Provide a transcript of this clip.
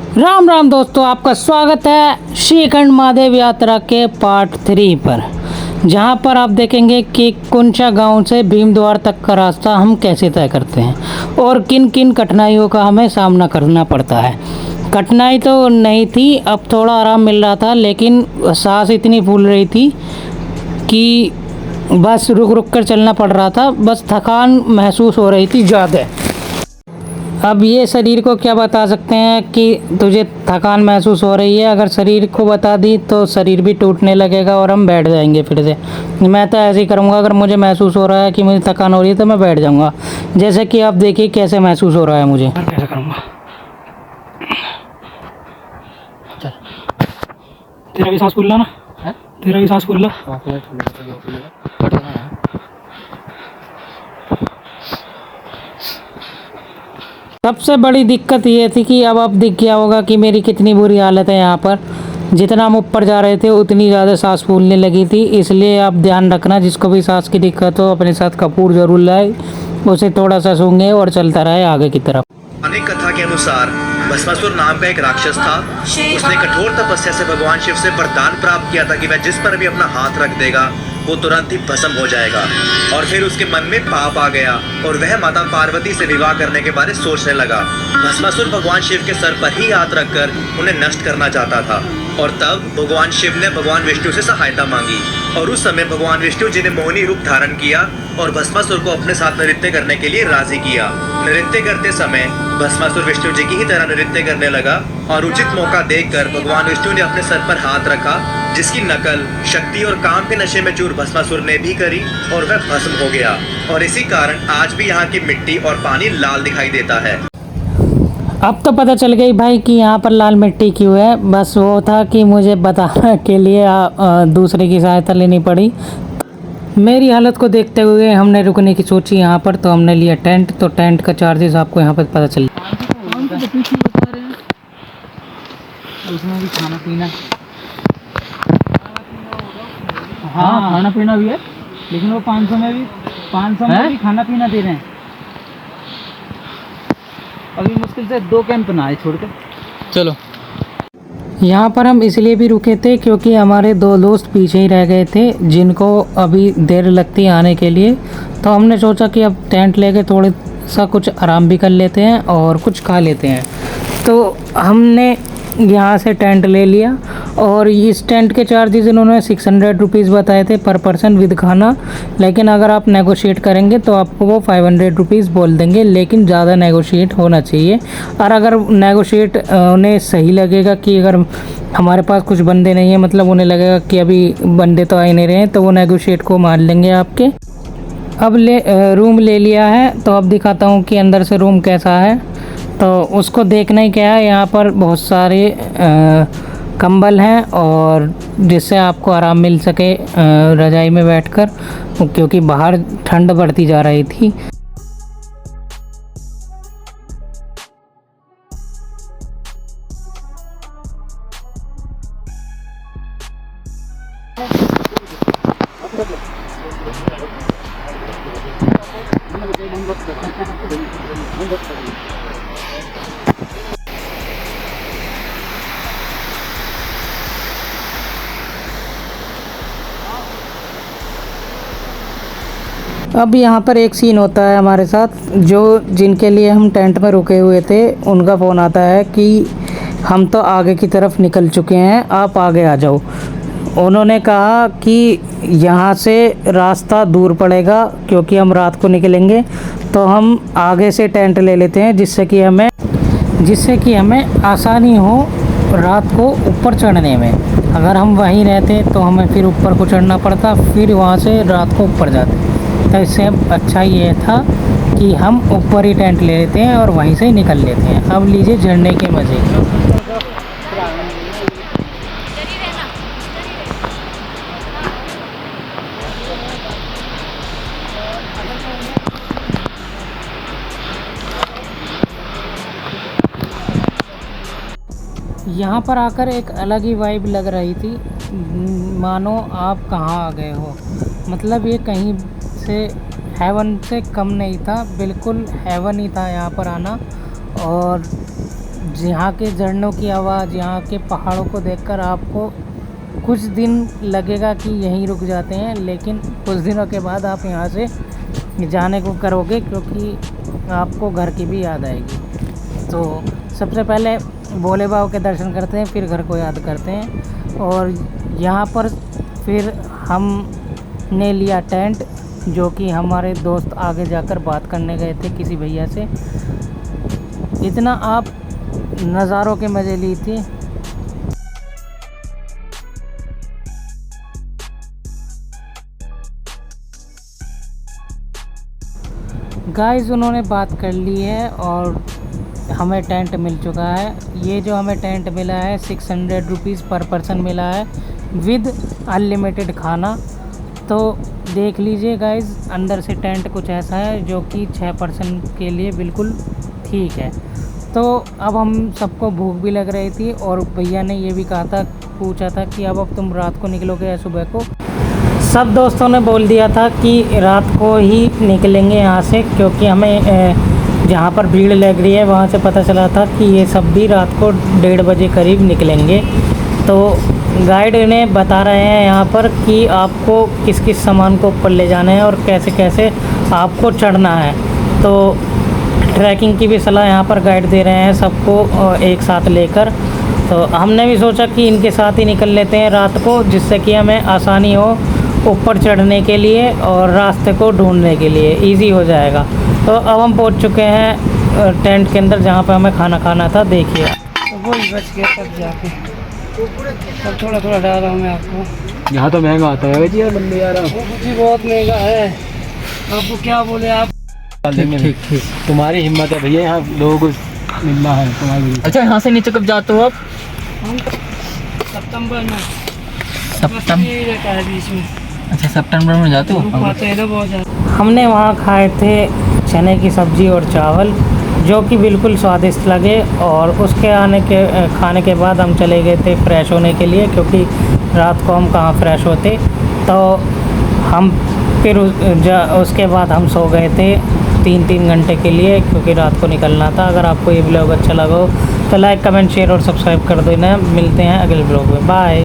राम राम दोस्तों, आपका स्वागत है श्रीखंड महादेव यात्रा के पार्ट 3 पर, जहां पर आप देखेंगे कि कुंचा गांव से भीमद्वार तक का रास्ता हम कैसे तय करते हैं और किन किन कठिनाइयों का हमें सामना करना पड़ता है। कठिनाई तो नहीं थी, अब थोड़ा आराम मिल रहा था, लेकिन सांस इतनी फूल रही थी कि बस रुक रुक कर चलना पड़ रहा था। बस थकान महसूस हो रही थी ज़्यादा। अब ये शरीर को क्या बता सकते हैं कि तुझे थकान महसूस हो रही है। अगर शरीर को बता दी तो शरीर भी टूटने लगेगा और हम बैठ जाएंगे फिर से। मैं तो ऐसे ही करूँगा, अगर मुझे महसूस हो रहा है कि मुझे थकान हो रही है तो मैं बैठ जाऊँगा। जैसे कि आप देखिए कैसे महसूस हो रहा है मुझे। कैसे करूँगा, चल तेरा भी सांस फूल ना, तेरा भी सांस फूल ला। सबसे बड़ी दिक्कत ये थी कि अब दिख गया होगा कि मेरी कितनी बुरी हालत है। यहाँ पर जितना हम ऊपर जा रहे थे उतनी ज़्यादा सांस फूलने लगी थी। इसलिए आप ध्यान रखना, जिसको भी सांस की दिक्कत हो अपने साथ कपूर जरूर लाए, उसे थोड़ा सा सूंघे और चलता रहे आगे की तरफ। अनेक कथा के अनुसार भस्मासुर नाम का एक राक्षस था। उसने कठोर तपस्या से भगवान शिव से वरदान प्राप्त किया था कि वह जिस पर भी अपना हाथ रख देगा वो तुरंत ही भस्म हो जाएगा। और फिर उसके मन में पाप आ गया और वह माता पार्वती से विवाह करने के बारे सोचने लगा। भस्मासुर भगवान शिव के सर पर ही हाथ रखकर उन्हें नष्ट करना चाहता था। और तब भगवान शिव ने भगवान विष्णु से सहायता मांगी और उस समय भगवान विष्णु जी ने मोहिनी रूप धारण किया और भस्मासुर को अपने साथ नृत्य करने के लिए राजी किया। नृत्य करते समय भस्मासुर विष्णु जी की ही तरह नृत्य करने लगा और उचित मौका देखकर भगवान विष्णु ने अपने सर पर हाथ रखा, जिसकी नकल शक्ति और काम के नशे में चूर भस्मासुर ने भी करी और वह भस्म हो गया। और इसी कारण आज भी यहाँ की मिट्टी और पानी लाल दिखाई देता है। अब तो पता चल गई भाई कि यहाँ पर लाल मिट्टी क्यों है। बस वो था कि मुझे बताने के लिए दूसरे की सहायता लेनी पड़ी। मेरी हालत को देखते हुए हमने रुकने की सोची यहाँ पर, तो हमने लिया टेंट। तो टेंट का चार्जेस आपको यहाँ पर पता चल। उसमें भी खाना पीना, हाँ खाना पीना भी है, लेकिन वो 500 में भी खाना पीना दे रहे हैं। अभी मुश्किल से 2 कैंप ना आए छोड़ के। चलो, यहाँ पर हम इसलिए भी रुके थे क्योंकि हमारे 2 दोस्त पीछे ही रह गए थे, जिनको अभी देर लगती है आने के लिए। तो हमने सोचा कि अब टेंट लेके थोड़ा सा कुछ आराम भी कर लेते हैं और कुछ खा लेते हैं। तो हमने यहाँ से टेंट ले लिया और इस टेंट के चार्जेस इन्होंने 600 रुपीज़ बताए थे पर पर्सन विद खाना। लेकिन अगर आप नेगोशिएट करेंगे तो आपको वो 500 रुपीज़ बोल देंगे, लेकिन ज़्यादा नेगोशिएट होना चाहिए। और अगर नेगोशिएट उन्हें सही लगेगा कि अगर हमारे पास कुछ बंदे नहीं हैं, मतलब उन्हें लगेगा कि अभी बंदे तो आ ही नहीं रहे हैं, तो वो नेगोशिएट को मान लेंगे आपके। अब रूम ले लिया है, तो अब दिखाता हूँ कि अंदर से रूम कैसा है। तो उसको देखना ही क्या है, यहाँ पर बहुत सारे कंबल हैं और जिससे आपको आराम मिल सके रज़ाई में बैठकर, क्योंकि बाहर ठंड बढ़ती जा रही थी। अब यहाँ पर एक सीन होता है हमारे साथ, जो जिनके लिए हम टेंट में रुके हुए थे उनका फ़ोन आता है कि हम तो आगे की तरफ निकल चुके हैं, आप आगे आ जाओ। उन्होंने कहा कि यहाँ से रास्ता दूर पड़ेगा क्योंकि हम रात को निकलेंगे, तो हम आगे से टेंट ले लेते हैं जिससे कि हमें आसानी हो रात को ऊपर चढ़ने में। अगर हम वहीं रहते तो हमें फिर ऊपर को चढ़ना पड़ता, फिर वहाँ से रात को ऊपर जाते। तो इससे अच्छा ये था कि हम ऊपर ही टेंट ले लेते हैं और वहीं से निकल लेते हैं। अब लीजिए झरने के मज़े। यहाँ पर आकर एक अलग ही वाइब लग रही थी, मानो आप कहाँ आ गए हो। मतलब ये कहीं से हेवन से कम नहीं था, बिल्कुल हेवन ही था यहाँ पर आना। और यहाँ के झरनों की आवाज़, यहाँ के पहाड़ों को देखकर आपको कुछ दिन लगेगा कि यहीं रुक जाते हैं, लेकिन कुछ दिनों के बाद आप यहाँ से जाने को करोगे क्योंकि आपको घर की भी याद आएगी। तो सबसे पहले भोले बाबा के दर्शन करते हैं, फिर घर को याद करते हैं। और यहाँ पर फिर हमने लिया टेंट, जो कि हमारे दोस्त आगे जाकर बात करने गए थे किसी भैया से। इतना आप नज़ारों के मज़े ली थी। गाइस उन्होंने बात कर ली है और हमें टेंट मिल चुका है। ये जो हमें टेंट मिला है 600 रुपीज़ पर पर्सन मिला है विद अनलिमिटेड खाना। तो देख लीजिए गाइस, अंदर से टेंट कुछ ऐसा है जो कि 6 पर्सन के लिए बिल्कुल ठीक है। तो अब हम सबको भूख भी लग रही थी और भैया ने ये भी कहा था, पूछा था कि अब तुम रात को निकलोगे या सुबह को। सब दोस्तों ने बोल दिया था कि रात को ही निकलेंगे यहाँ से, क्योंकि हमें जहाँ पर भीड़ लग रही है वहाँ से पता चला था कि ये सब भी रात को 1:30 बजे करीब निकलेंगे। तो गाइड ने बता रहे हैं यहाँ पर कि आपको किस किस सामान को ऊपर ले जाना है और कैसे कैसे आपको चढ़ना है। तो ट्रैकिंग की भी सलाह यहाँ पर गाइड दे रहे हैं सबको एक साथ लेकर। तो हमने भी सोचा कि इनके साथ ही निकल लेते हैं रात को, जिससे कि हमें आसानी हो ऊपर चढ़ने के लिए और रास्ते को ढूंढने के लिए इजी हो जाएगा। तो अब हम पहुंच चुके हैं टेंट के अंदर, जहां पे हमें खाना खाना था। देखिए तो वही बच गया तब जाके, तब थोड़ा थोड़ा डाल रहा हूँ मैं आपको। यहाँ तो महंगा आता है जी, लंबे यार जी बहुत महंगा है, आपको क्या बोले आप। ठीक ठीक, तुम्हारी हिम्मत है भैया, यहाँ लोग मिलना है तुम्हारी। अच्छा यहाँ से नीचे कब जाते हो आप? हम सितंबर में, रहता है बीच में। अच्छा सितंबर में जाते हो? हमने वहाँ खाए थे चने की सब्ज़ी और चावल, जो कि बिल्कुल स्वादिष्ट लगे। और उसके खाने के बाद हम चले गए थे फ्रेश होने के लिए, क्योंकि रात को हम कहाँ फ्रेश होते। तो हम फिर उसके बाद हम सो गए थे 3 घंटे के लिए, क्योंकि रात को निकलना था। अगर आपको ये ब्लॉग अच्छा लगा हो तो लाइक कमेंट शेयर और सब्सक्राइब कर देना। मिलते हैं अगले ब्लॉग में, बाय।